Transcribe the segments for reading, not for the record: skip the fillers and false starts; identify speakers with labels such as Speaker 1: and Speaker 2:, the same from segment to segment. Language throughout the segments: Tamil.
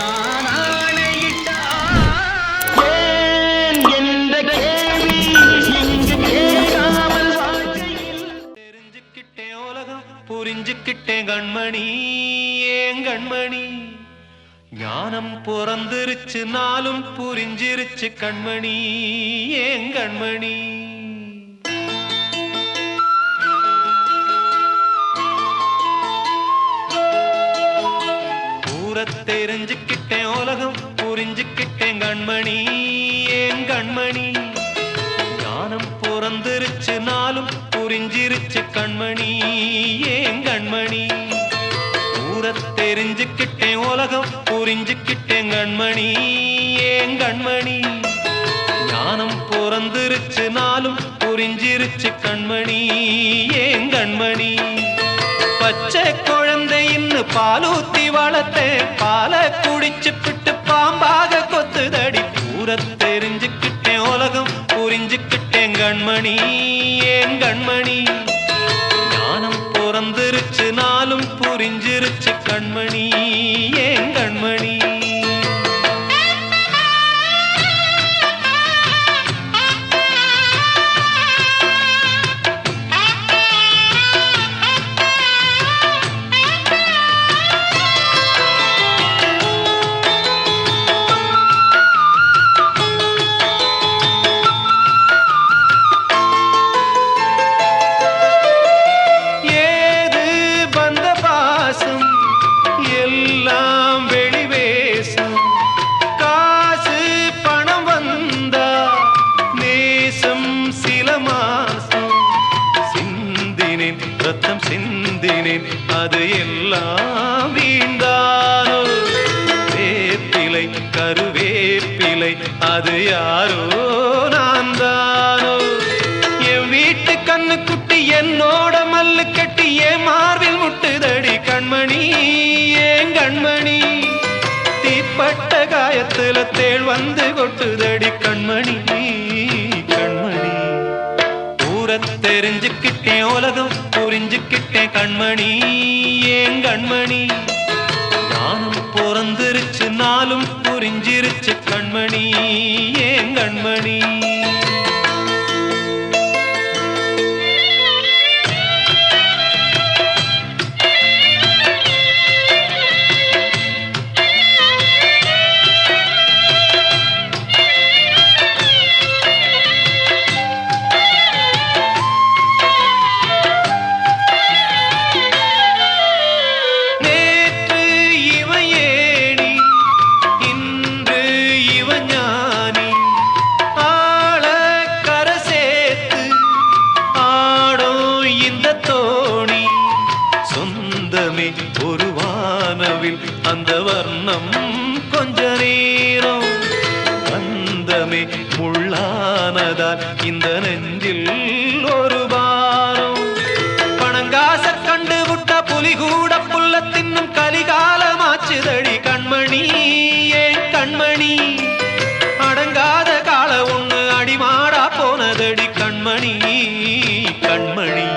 Speaker 1: நான் ஆணையிட்டான் ஏன் என்ற கேள்வி இங்கு கேட்காமல் வாழ்க்கையில்
Speaker 2: தெரிஞ்சுக்கிட்டேன் உலகம் புரிஞ்சுக்கிட்டேன் கண்மணி ஏன் கண்மணி ஞானம் பிறந்திருச்சு நாளும் புரிஞ்சிருச்சு கண்மணி ஏன் கண்மணி ஊரை தெரிஞ்சுக்கிட்டேன் உலகம் புரிஞ்சுக்கிட்டேன் கண்மணி ஏன் கண்மணி ஞானம் பிறந்திருச்சு நாளும் புரிஞ்சிருச்சு கண்மணி ஏன் கண்மணி ஊரை தெரிஞ்சுக்கிட்டேன் உலகம் புரிஞ்சுக்கிட்டேன் கண்மணி ஏன் கண்மணி ஞானம் பிறந்திருச்சு நாளும் புரிஞ்சிருச்சு கண்மணி ஏன் கண்மணி பச்சை குழந்தை இன்னும் பாலூத்தி வளர்த்தேன் பாலை குடிச்சு பிட்டு பாம்பாக கொத்துதடி ஊரை தெரிஞ்சுக்கிட்டேன் உலகம் புரிஞ்சுக்கிட்டேன் கண்மணி ஏன் கண்மணி ஞானம் பிறந்திருச்சு நாளும் புரிஞ்சிருச்சு கண்மணி ஏன் கண்மணி ரத்தம் சிந்தினேன் அது எல்லாம் வீண்டானோ வேப்பிலை கருவேப்பிலை அது யாரோ நான் தானோ என் வீட்டு கண்ணு குட்டி என்னோட மல்லு கட்டி என் மார்பில் முட்டுதடி கண்மணி ஏன் கண்மணி தீப்பட்ட காயத்துல தேள் வந்து கொட்டுதடி கண்மணி கண்மணி ஊரை தெரிஞ்சுக்கிட்டேன் உலகம் புரிஞ்சுக்கிட்டேன் கண்மணி ஏன் கண்மணி ஞானம் பிறந்திருச்சு நாளும் புரிஞ்சிருச்சு கண்மணி ஏன் கண்மணி ஒரு வானவில் அந்த வர்ணம் கொஞ்ச நேரம் வந்தமே முள்ளானதால் இந்த நெஞ்சில் ஒரு பாரம் பணங்காச கண்டு விட்ட புலி கூட புல்ல தின்னும் கலிகாலமாச்சுதடி கண்மணி ஏன் கண்மணி அடங்காத கால ஒண்ணு அடிமாடா போனதடி கண்மணி கண்மணி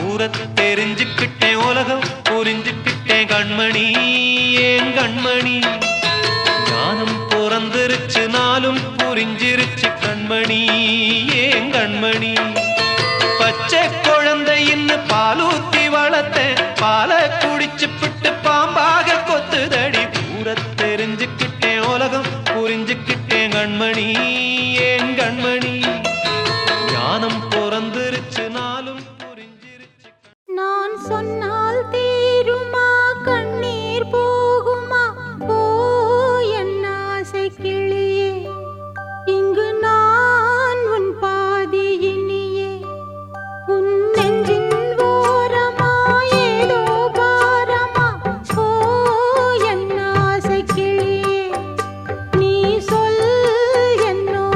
Speaker 2: ஊரை தெரிஞ்சுக்கிட்டேன் உலகம் புரிஞ்சுக்கிட்டேன் கண்மணி ஏன் கண்மணி ஞானம் பிறந்திருச்சு நாளும் புரிஞ்சிருச்சு கண்மணி ஏன் கண்மணி பச்சை குழந்தை இன்னும் பாலூத்தி வளர்த்தேன் பாலை குடிச்சு பிட்டு பாம்பாக கொத்துதடி ஊரை தெரிஞ்சுக்கிட்டேன் உலகம் புரிஞ்சுக்கிட்டேன் கண்மணி ஏன் கண்மணி ஞானம் பிறந்திருச்சு நாளும்
Speaker 3: நான் சொன்னால் தீருமா கண்ணீர் போகுமா போ என் ஆசை கிளியே இங்கு நான் உன் பாதி இனியே உன் நெஞ்சின் ஓரமா ஏதோ பாரமா போ என் ஆசை கிளியே நீ சொல் என்னோ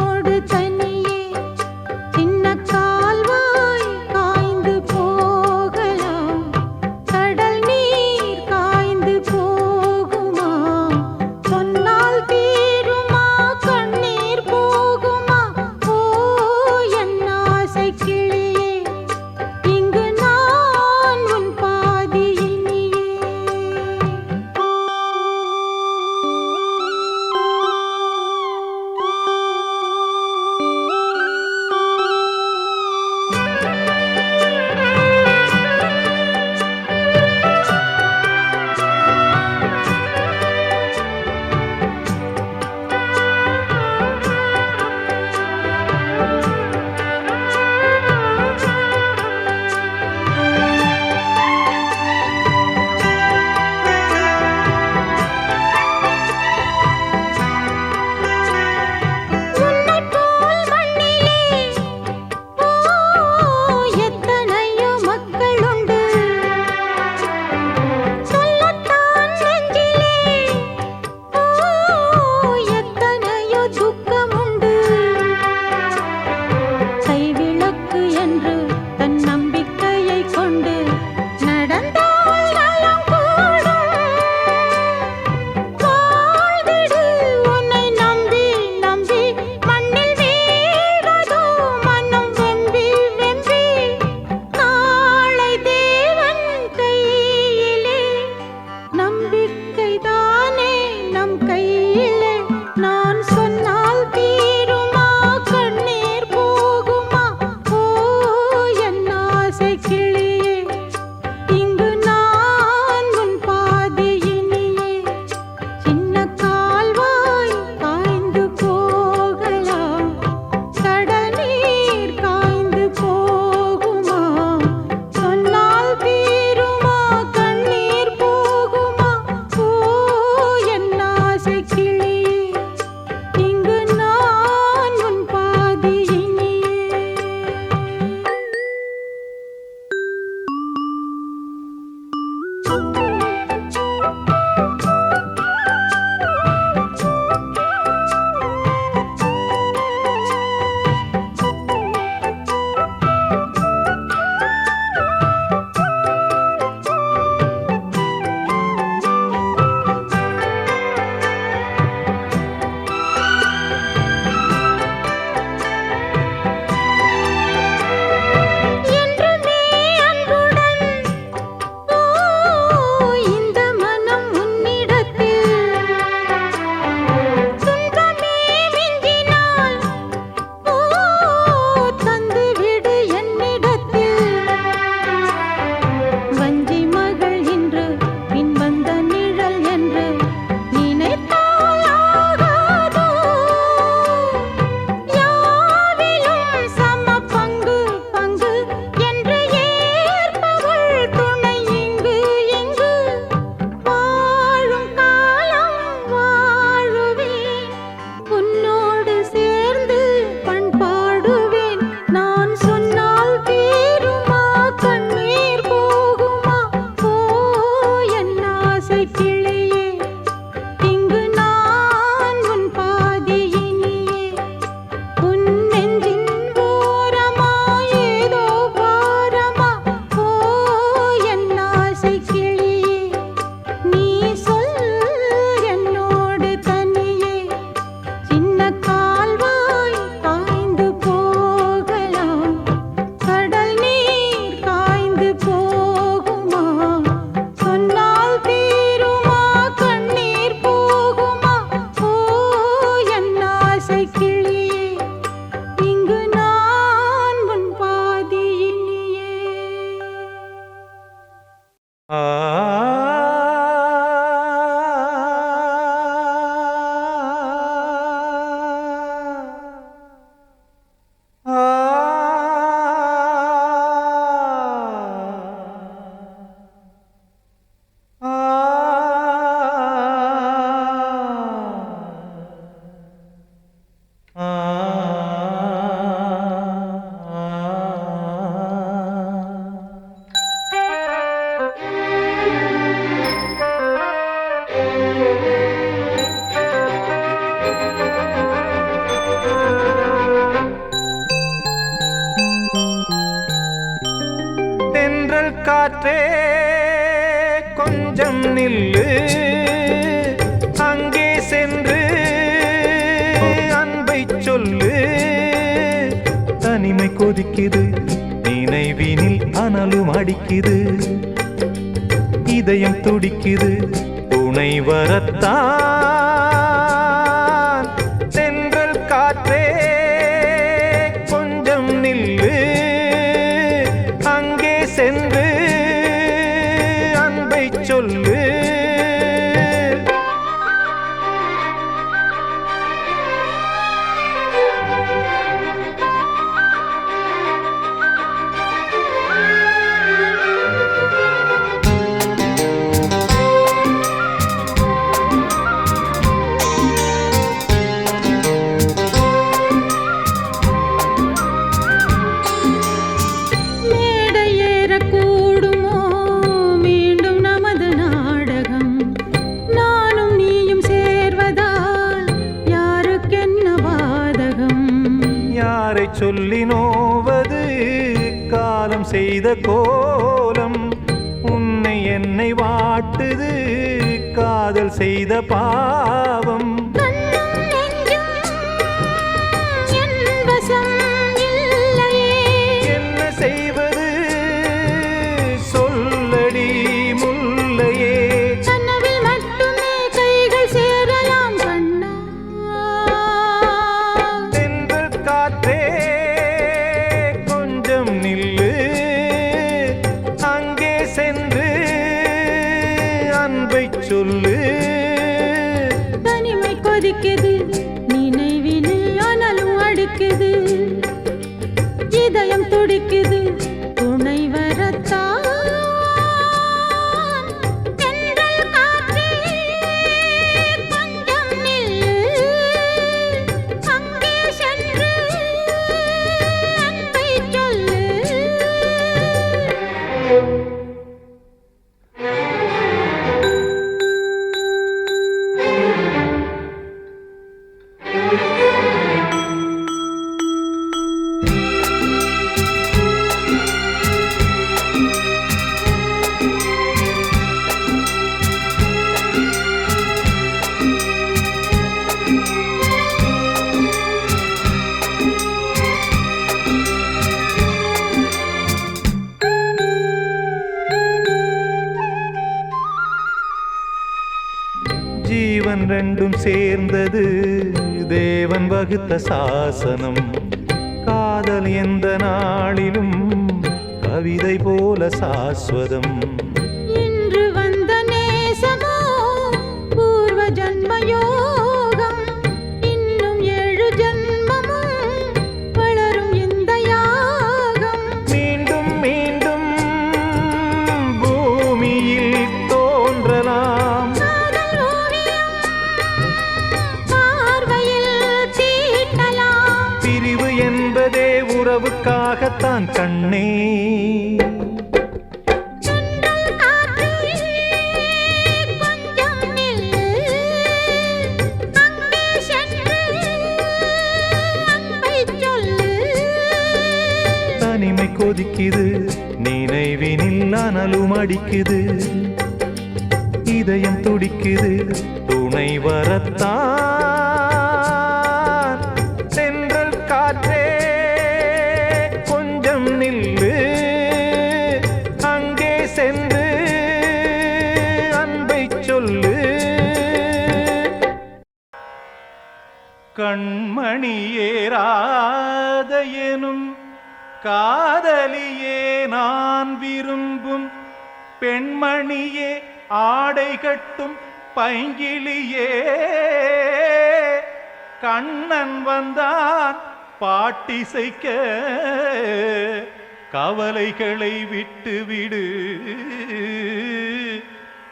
Speaker 2: காற்றே கொஞ்சம் நில்லு அங்கே சென்று அன்பை சொல்லு தனிமை கொதிக்குது நினைவினில் அனலும் அடிக்குது இதயம் துடிக்குது துணை வரத்தான் தென்றல் காற்றே கொஞ்சம் நில்லு அங்கே சென்று அன்பை சொல்லு சொல்லி நோவது காலம் செய்த கோலம் உன்னை என்னை வாட்டுது காதல் செய்த பாவம் என்ன செய்வது சொல்லடி முல்லையே
Speaker 3: கனவில் மட்டுமே கைகள் சேரலாம் கண்ணா
Speaker 2: தென்றல் காற்றே சொல்லு
Speaker 3: தனிமை கொதிக்குது நினைவினில் அனலும் அடிக்குது இதயம் துடிக்குது துணை வரத்தான் தென்றல் காற்றே கொஞ்சம் நில்லு அங்கே சென்று அன்பை சொல்லு
Speaker 2: ஜீவன் ரெண்டும் சேர்ந்தது தேவன் வகுத்த சாசனம் காதல் எந்த நாளிலும் கவிதை போல சாஸ்வதம்
Speaker 3: இன்று வந்த நேசமோ பூர்வ ஜன்ம யோகம் இன்னும் 7 ஜன்மமும் வளரும் இந்த யாகம்
Speaker 2: மீண்டும் மீண்டும் பூமியில் தோன்றலாம் என்பதே உறவுக்காகத்தான் கண்ணே தனிமை கொதிக்குது நினைவினில் அனலும் அடிக்குது இதயம் துடிக்குது துணை வரத்தான் தென்றல் காற்றே கொஞ்சம் நில்லு அங்கே சென்று அன்பை சொல்லு கண்மணியேராத எனும் காதலியே நான் விரும்பும் பெண்மணியே ஆடை கட்டும் பைங்கிளியே கண்ணன் வந்தான் பாட்டிசைக்க கவலைகளை விட்டுவிடு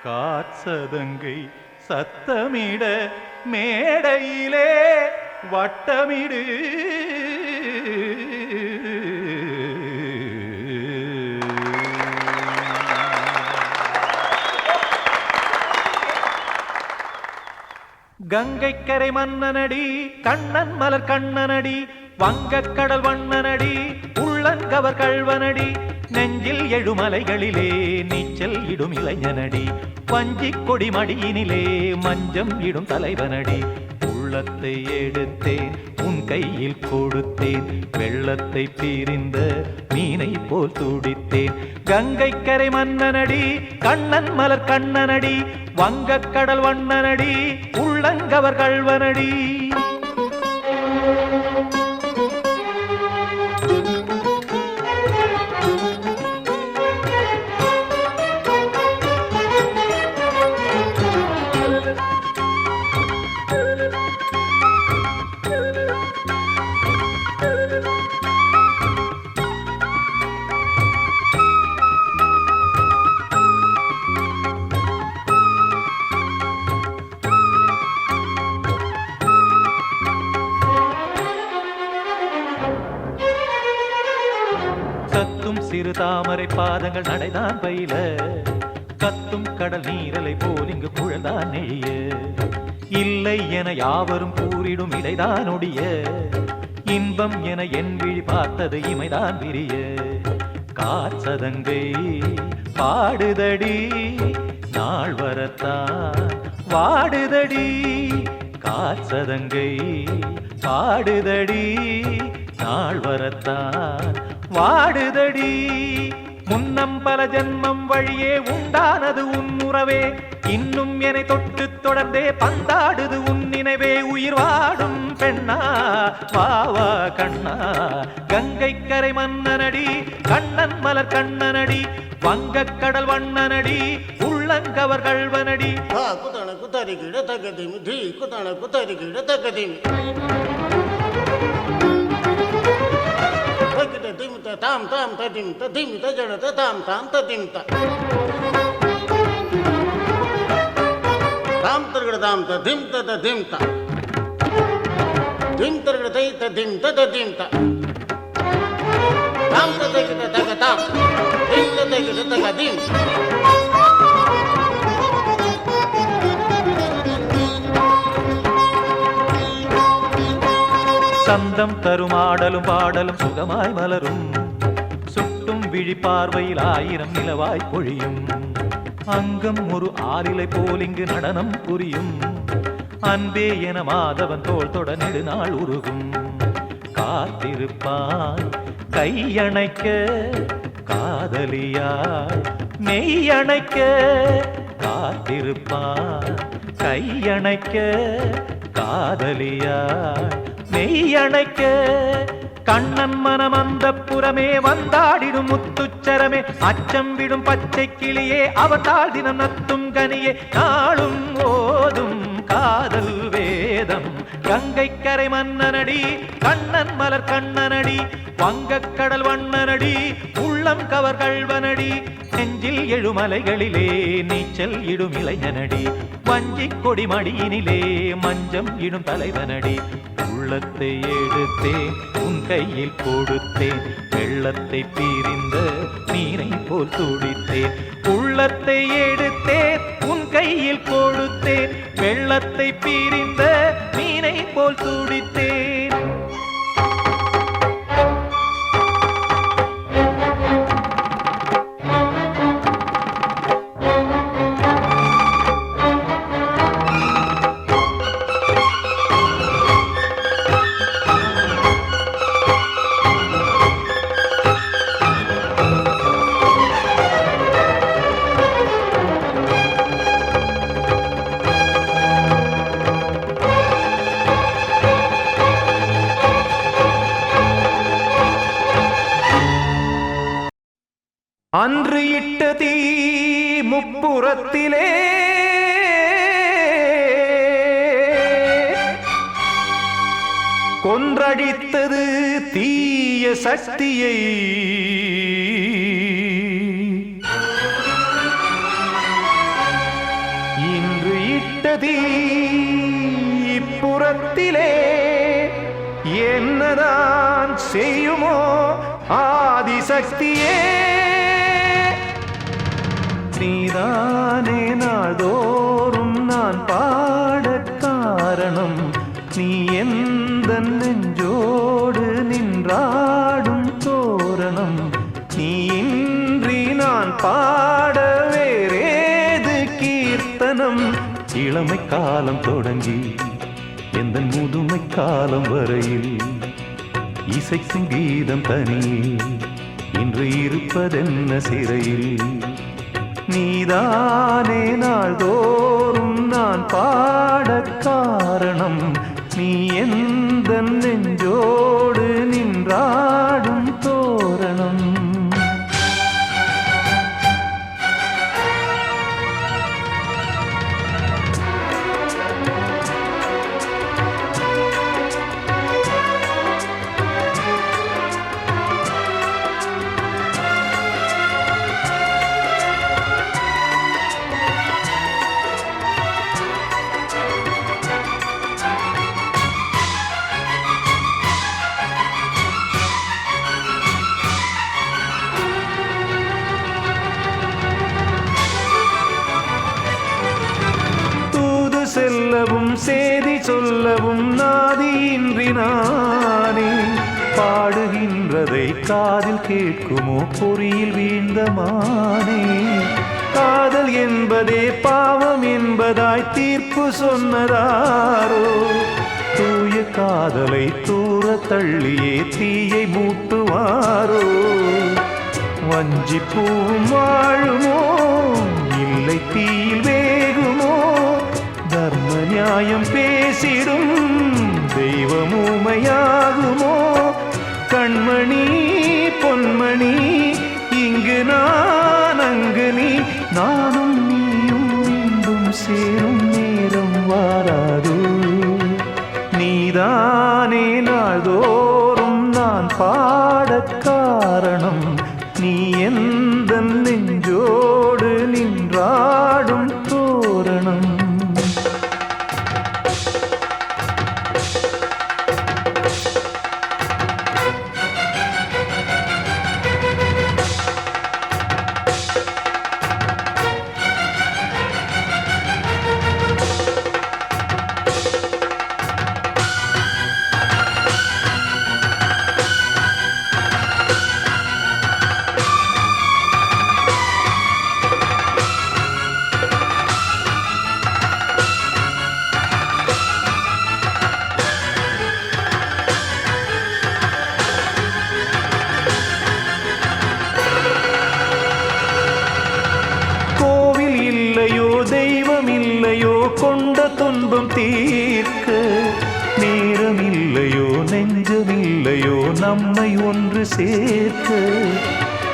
Speaker 2: காற்சதங்கை சத்தமிட மேடையிலே வட்டமிடு கங்கைக்கரை மன்னனடி கண்ணன் மலர் கண்ணனடி வங்கக்கடல் வண்ணனடி உள்ளங்கவர் கள்வனடி நெஞ்சில் எழுமலைகளிலே நீச்சல் இடும் இளைஞனடி வஞ்சிக் கொடி மடியினிலே மஞ்சம் இடும் தலைவனடி உள்ளத்தை எடுத்தேன் உன் கையில் கொடுத்தேன் வெள்ளத்தை பிரிந்த மீனை போல் துடித்தேன் கங்கை கரை மன்னனடி கண்ணன் மலர் கண்ணனடி வங்கக் கடல் வண்ணனடி உள்ளங்கவர் கள்வனடி சிறு தாமரை பாதங்கள் நடைதான் பயில கத்தும் கடல் நீரலை போல் இங்கு குழல்தான் நெழிய இல்லை என யாவரும் கூறிடும் இடைதான் ஒடிய இன்பம் என என் விழி பார்த்தது இமைதான் விரிய காற்சதங்கை பாடுதடி நாள் வரத்தான் வாடுதடி காற்சதங்கை பாடுதடி நாள் வரத்தான் வாடுதடி முன்னம் பல ஜென்மம் வழியே உண்டானது உன் உறவே இன்னும் என்னை தொட்டு தொடர்ந்தே பந்தாடுது உன் நினைவே உயிர் வாடும் பெண்ணா வாவா கண்ணா கங்கை கரை மன்னனடி கண்ணன் மலர் கண்ணனடி வங்கக் கடல் வண்ணனடி உள்ளங்கவர் கள்வனடி
Speaker 4: குதன குத்தரி கிட தகதிமி தி குதன குத்தரி கிட தகதிமி திமித தாம் தாம் ததிமித திமித ஜடத தாம் தாம் ததிமித தாம் தர்கட தாம் ததிமித ததிமித திம் தர்கட தை ததிமித ததிமித தாம் ததகிட தக தாம் திம் ததகிட தக திம்
Speaker 2: சந்தம் தரும் ஆடலும் பாடலும் சுகமாய் மலரும் சுட்டும் விழி பார்வையில் ஆயிரம் நிலவாய் பொழியும் அங்கம் ஒரு ஆலிலை போல் இங்கு நடனம் புரியும் அன்பே என மாதவன் தோள் தொட நெடுநாள் உருகும் காத்திருப்பான் கையணைக்க காதலியாய் மெய்யணைக்க காத்திருப்பான் கையணைக்க காதலியாய் மெய்யணைக்க கண்ணன் மனம் அந்த புறமே வந்தாடிடும் முத்துச்சரமே அச்சம் விடும் பச்சை கிளியே அவதால் தினம் நத்தும் கனியே நாளும் ஓதும் காதல் வேதம் கங்கை கரை மன்னனடி கண்ணன் மலர் கண்ணனடி வங்கக் கடல் வண்ணனடி உள்ளம் கவர் கள்வனடி நெஞ்சில் எழுமலைகளிலே நீச்சல் இடும் இளைஞனடி வஞ்சிக் கொடி மடியினிலே மஞ்சம் இடும் தலைவனடி உள்ளத்தை எடுத்தேன் உன் கையில் கொடுத்தேன் வெள்ளத்தை பிரிந்த மீனை போல் துடித்தேன் உள்ளத்தை எடுத்தேன் உன் கையில் கொடுத்தேன் வெள்ளத்தை பிரிந்த மீனை போல் துடித்தேன் அன்று இட்ட தீ முப்புறத்திலே கொன்றடித்தது தீய சக்தியை இன்று இட்ட தீ இப்புறத்திலே என்னதான் செய்யுமோ ஆதிசக்தியே நீதானே நாள்தோறும் நான் பாடக் காரணம் நீ எந்த நெஞ்சோடு நின்றாடும் தோரணம் நீ பாட வேறேது கீர்த்தனம் இளமை காலம் தொடங்கி எந்த முதுமை காலம் வரையில் இசைக்கும் கீதம் தனியே இன்று இருப்பதென்ன சிறையில் நீதானே நாள்தோறும் நான் பாட காரணம் நீ எந்த நெஞ்சோடு நின்றாடும் தோரணம் செல்லவும் சேதி சொல்லவும் நாதியின்றி நானே பாடுகின்றதை காதில் கேட்குமோ பொறியில் வீழ்ந்த மானே காதல் என்பதே பாவம் என்பதாய் தீர்ப்பு சொன்னதாரோ தூய காதலை தூர தள்ளியே தீயை மூட்டுவாரோ வஞ்சிப்பூவும் வாழுமோ இல்லை தீயில் வேகுமோ தர்ம நியாயம் பேசிடும் தெய்வமூமையாகுமோ கண்மணி பொன்மணி இங்கு நான் அங்கு நீ நானும் நீயும் மீண்டும் சேரும் நேரம் வாராது நீதானே நாள்தோறும் நான் பாட காரணம் நீ எந்த நெஞ்சோடு நின்றாடும் தோரணம் கொண்ட துன்பம் தீர்க்க நேரமில்லையோ நெஞ்சமில்லையோ நம்மை ஒன்று சேர்க்க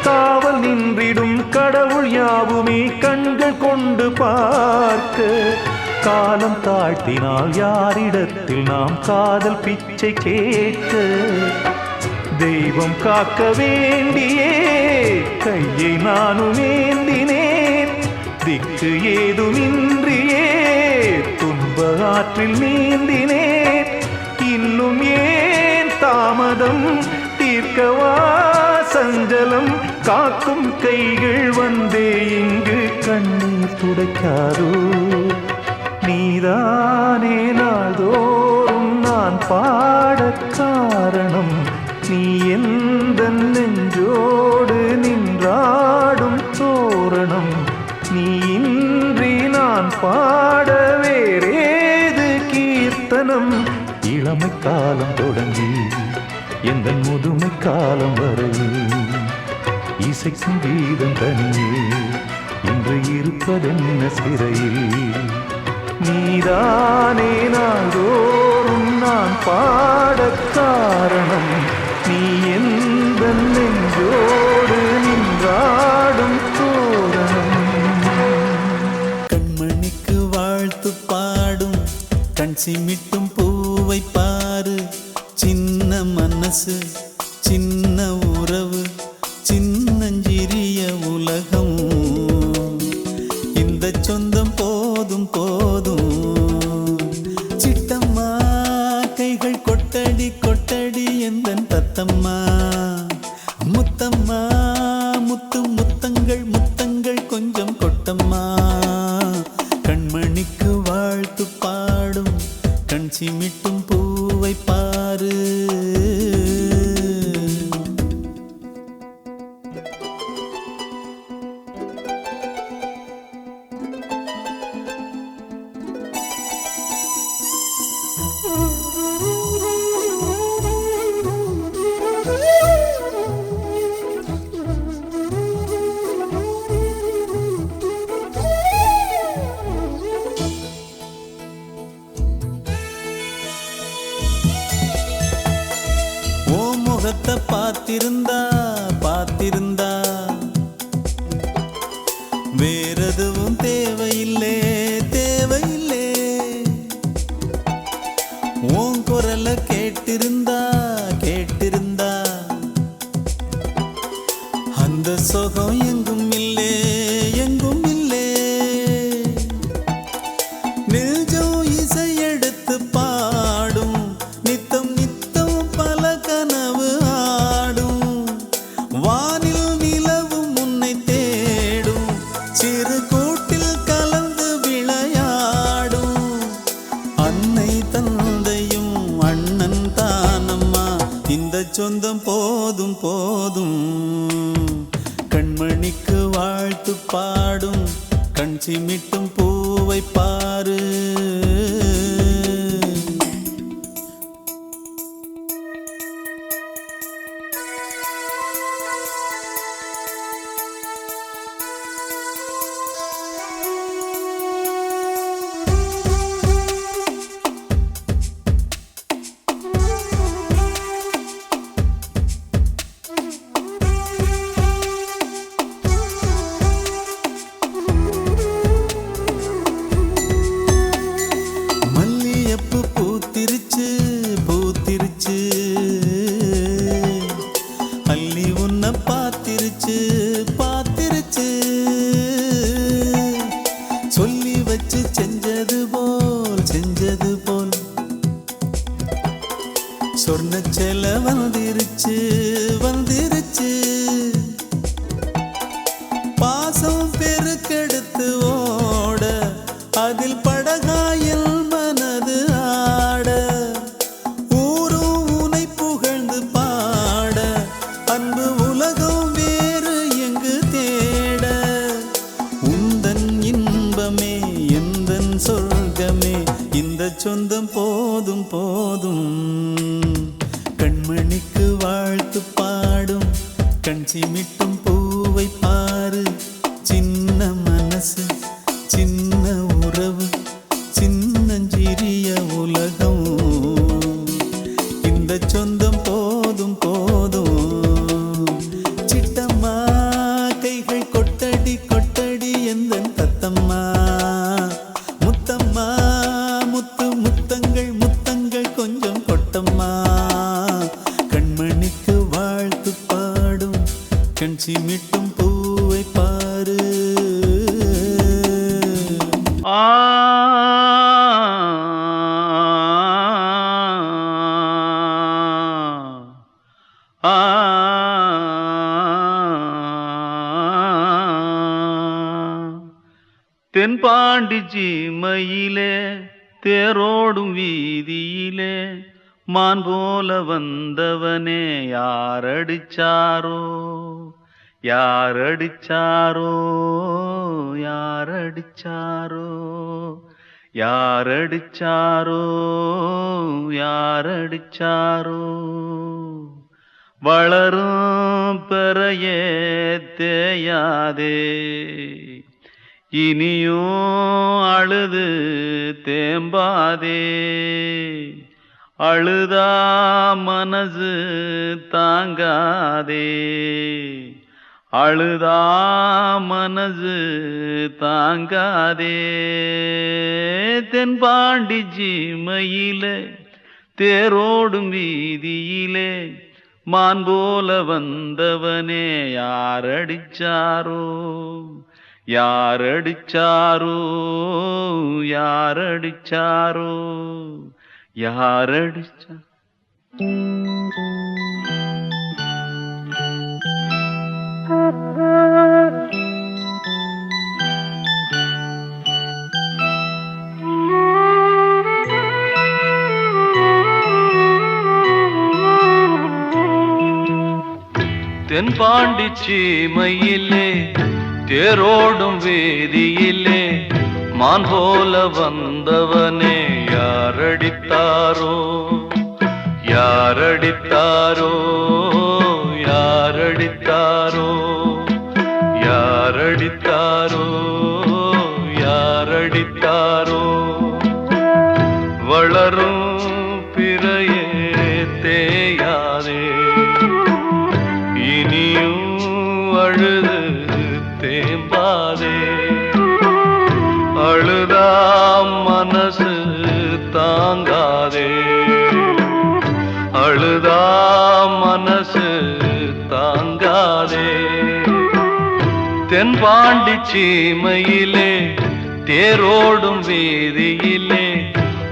Speaker 2: காவல் நின்றிடும் கடவுள் யாவுமே கண்கள் கொண்டு பார்க்க காலம் தாழ்த்தினால் யாரிடத்தில் நாம் காதல் பிச்சை கேட்க தெய்வம் காக்க வேண்டியே கையை நானும் ஏந்தினேன் திக்கு ஏதுமின்றியே துன்ப ஆற்றில் நீந்தினேன் இன்னும் ஏன் தாமதம் தீர்க்கவா சஞ்சலம் காக்கும் கைகள் வந்தே இங்கு கண்ணீர் துடைக்காதோ நீதானே நாள்தோறும் நான் பாட காரணம் நீ எந்த நெஞ்சோடு நின்றாடும் தோரணம் நீ இன்றி நான் பாட வேறேது கீர்த்தனம் இளமை காலம் தொடங்கி எந்த முதுமை காலம் வரை இசைக்கும் கீதம் தனியே இன்று இருப்பதென்ன சிறையில் நீதானே நாள்தோறும் நான் பாட காரணம் நீ எந்த நெஞ்சோடு நின்றாடும் தோரணம்
Speaker 5: கண்மணிக்கு வாழ்த்து பாடும் கண் சிமிட்டும் பூவை பாரு சின்ன மனசு சின்ன உறவு சின்னஞ்சிறிய உலகம் இந்த சொந்தம் போதும் போதும் சிட்டம்மா கைகள் கொட்டடி கொட்டடி எந்தன் தத்தம்மா முத்தம்மா முத்து முத்தங்கள் முத்தங்கள் கொஞ்சம் கொட்டம்மா கண்மணிக்கு வாழ்த்து பாடும் கண் சிமிட்டும் பூவை பாரு முகத்தை பார்த்திருந்தா பார்த்திருந்தா வேறெதுவும் தேவையில்லே தேவையில்லே. உன் குரல கேட்டிருந்தா கேட்டிருந்தா அந்த சுகம் எங்கும் இல்லே எங்கும் இல்லே. நெஞ்சம் இசை எடுத்து பாடும் நித்தம் நித்தம் பல கனவு ஆடும். வானில் நிலவும் உன்னை தேடும் சிறு கூட்டில் கலந்து விளையாடும். அன்னை தந்தையும் அண்ணன் தானம்மா இந்த சொந்தம் போதும் போதும். கண்மணிக்கு வாழ்த்து பாடும் கண் சிமிட்டும் பூவை பாரு. மல்லியப்பு பூத்திருச்சு பூத்திருச்சு அள்ளி உன்னை பார்த்திருச்சு பார்த்திருச்சு. சொல்லி வச்சு செஞ்சது போல் சொன்ன செல வந்துருச்சு வந்துருச்சு. பாசம் பெருக்கெடுத்து ஓட அதில் படகாயில் மனது ஆட. ஊரும் உனை புகழ்ந்து பாட அன்பு உலகம் வேறு எங்கு தேட. உந்தன் இன்பமே எந்தன் சொர்க்கமே இந்த சொந்தம் போதும் போதும். கண்மணிக்கு வாழ்த்து பாடும் கண் சிமிட்டும் பூவை பாரு. சின்ன மனசு சின்ன உறவு சின்னஞ்சிறிய உலகம் இந்த சொந்தம் போதும் போதும். சிட்டம்மா கைகள் கொட்டடி கொட்டடி எந்தன் தத்தம்மா. முத்தம்மா முத்து முத்தங்கள் முத்தங்கள் கொஞ்சம் கொட்டம்மா. கண்மணிக்கு வாழ்த்து பாடும் கண் சிமிட்டும் பூவை பாரு.
Speaker 1: ஆ ஆ தென்பாண்டி சீமையிலே தேரோடும் வீதியிலே மான் போல வந்தவனே யாரடிச்சாரோ யாரடிச்சாரோ யாரடிச்சாரோ யாரடிச்சாரோ யாரடிச்சாரோ. வளரும் பெறையே தேயாதே இனியும் அழுது தேம்பாதே. அழுதா மனசு தாங்காதே அழுதா மனசு தாங்காதே. தென்பாண்டி சீமையிலே தேரோடும் வீதியிலே மான் போல வந்தவனே யாரடிச்சாரோ யாரடிச்சாரோ யாரடிச்சாரோ யாரடிச்சா. தென்பாண்டி சீமையிலே தேரோடும் வேதியிலே மான் போல வந்தவனே யாரடித்தாரோ யாரடித்தாரோ யாரடித்தாரோ யாரடித்தாரோ யாரடித்தாரோ. வளரும் பிறையே தேயாதே தென்பாண்டி சீமையிலே தேரோடும் வீதியிலே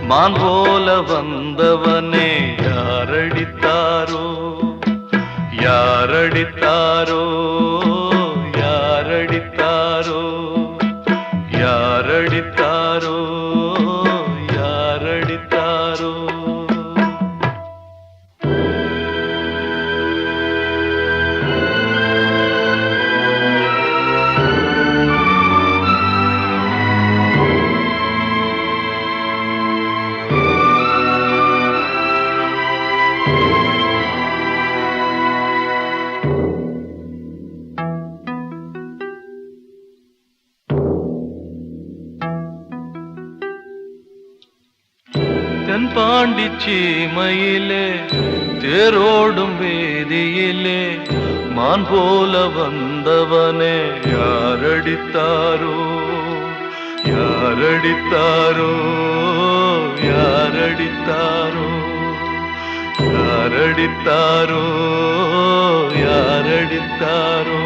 Speaker 1: மான் போல வந்தவனே யாரடித்தாரோ யாரடித்தாரோ யாரடித்தாரோ யாரடித்தாரோ யாரடித்தாரோ தென்பாண்டி சீமையிலே தேரோடும் வேதியிலே மான் போல வந்தவனே யாரடித்தாரோ யாரடித்தாரோ யாரடித்தாரோ யாரடித்தாரோ யாரடித்தாரோ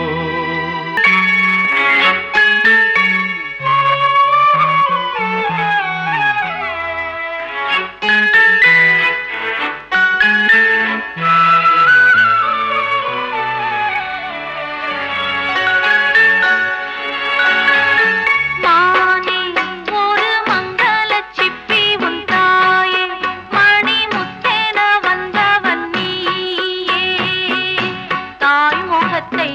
Speaker 6: முகத்தை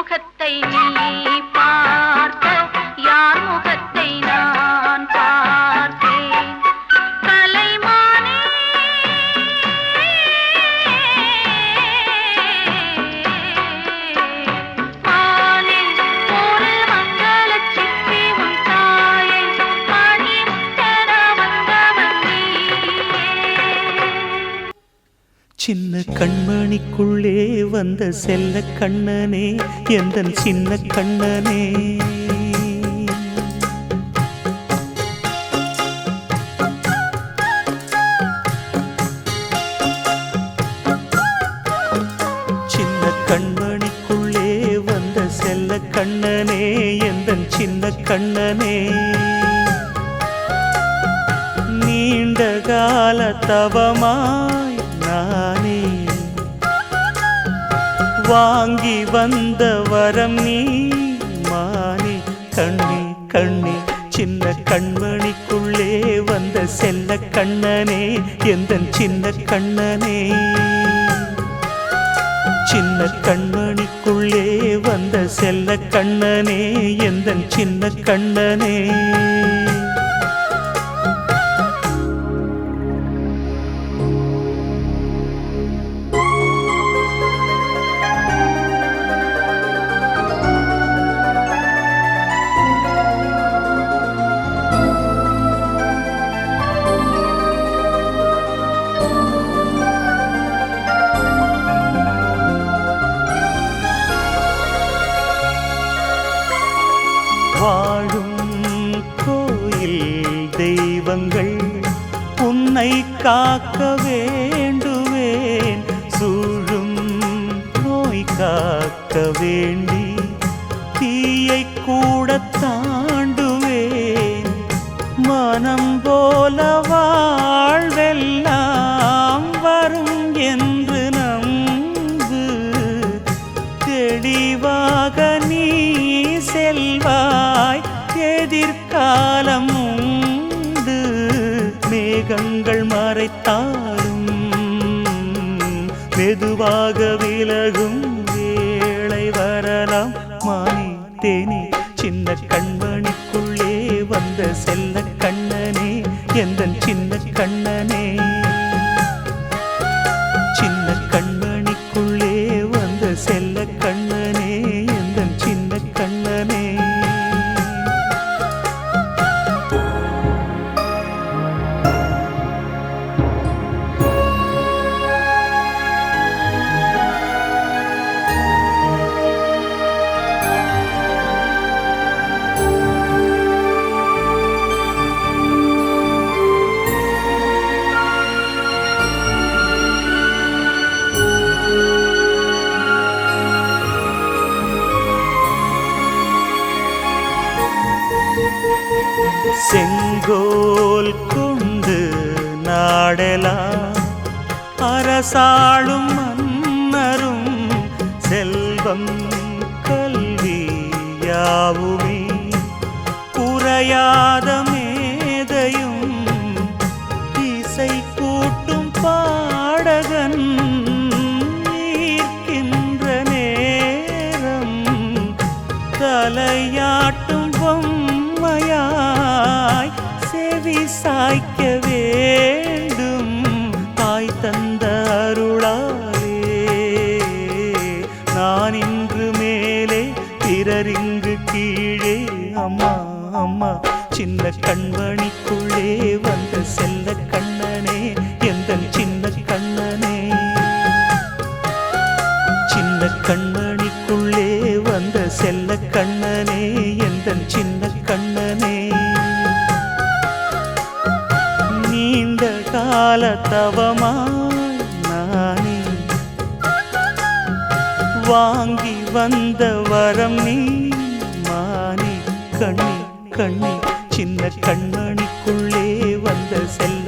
Speaker 6: முகத்தை நீ பார்க்க யார் முகத்தை நான் பார்த்தேன் கலைமானே மானில் ஒரு மங்கள சிப்பி உன் தாயை மணி முத்தன வந்தவன் நீயே
Speaker 5: சின்ன கண்மணிக்குள்ளே வந்த செல்ல கண்ணனே எந்தன் சின்ன கண்ணனே சின்ன கண்மணிக்குள்ளே வந்த செல்ல கண்ணனே எந்தன் சின்ன கண்ணனே நீண்ட கால தவமாய் நானே வாங்கி வந்த வரம் நீ மானே கண்ணே கண்ணே சின்ன கண்மணிக்குள்ளே வந்த செல்ல கண்ணனே எந்தன் சின்ன கண்ணனே சின்ன கண்மணிக்குள்ளே வந்த செல்ல கண்ணனே எந்தன் சின்ன கண்ணனே வாழும் கோயில் தெய்வங்கள் உன்னை காக்க வேண்டுவேன் சூழும் நோய் காக்க வேண்டி தீயை கூட தாண்டுவேன் மனம் போல வாழ்வெல்லாம் வரும் என்று நம்பு தெளிவாக நீ செல்வாய் எதிர்காலம் உண்டு மேகங்கள் மறைத்தாலும் மெதுவாக விலகும் வேளை வரலாம் மானே தேனே சின்ன கண்மணிக்குள்ளே வந்த செல்ல கண்ணனே எந்தன் சின்ன கண்ணனே சின்ன கண்மணிக்குள்ளே வந்த செல்ல கண்ணனே எந்தன் சின்ன கண்ணனே செங்கோல் கொண்டு நாடலாம் அரசாளும் மன்னரும் செல்வம் கல்வி யாவுமே குறையாத மேதையும் இசை கூட்டும் பாடகன் ஈர்க்கின்ற நேரம் தலையாட்டும் பொம்மையாய் செவி சாய்க்க வேண்டும் தாய் தந்த அருளாலே நான் இன்று மேலே பிறரிங்கு கீழே அம்மா அம்மா சின்ன கண்மணிக்குள்ளே வந்த செல்ல கண்ணனே எந்தன் சின்ன கண்ணனே சின்ன கண்மணிக்குள்ளே வந்த செல்ல கண்ணனே எந்தன் சின்ன கண்ணனே நீண்ட கால தவமாய் நானே வாங்கி வந்த வரம் நீ மானே கண்ணே கண்ணே சின்ன கண்மணிக்குள்ளே வந்த செல்ல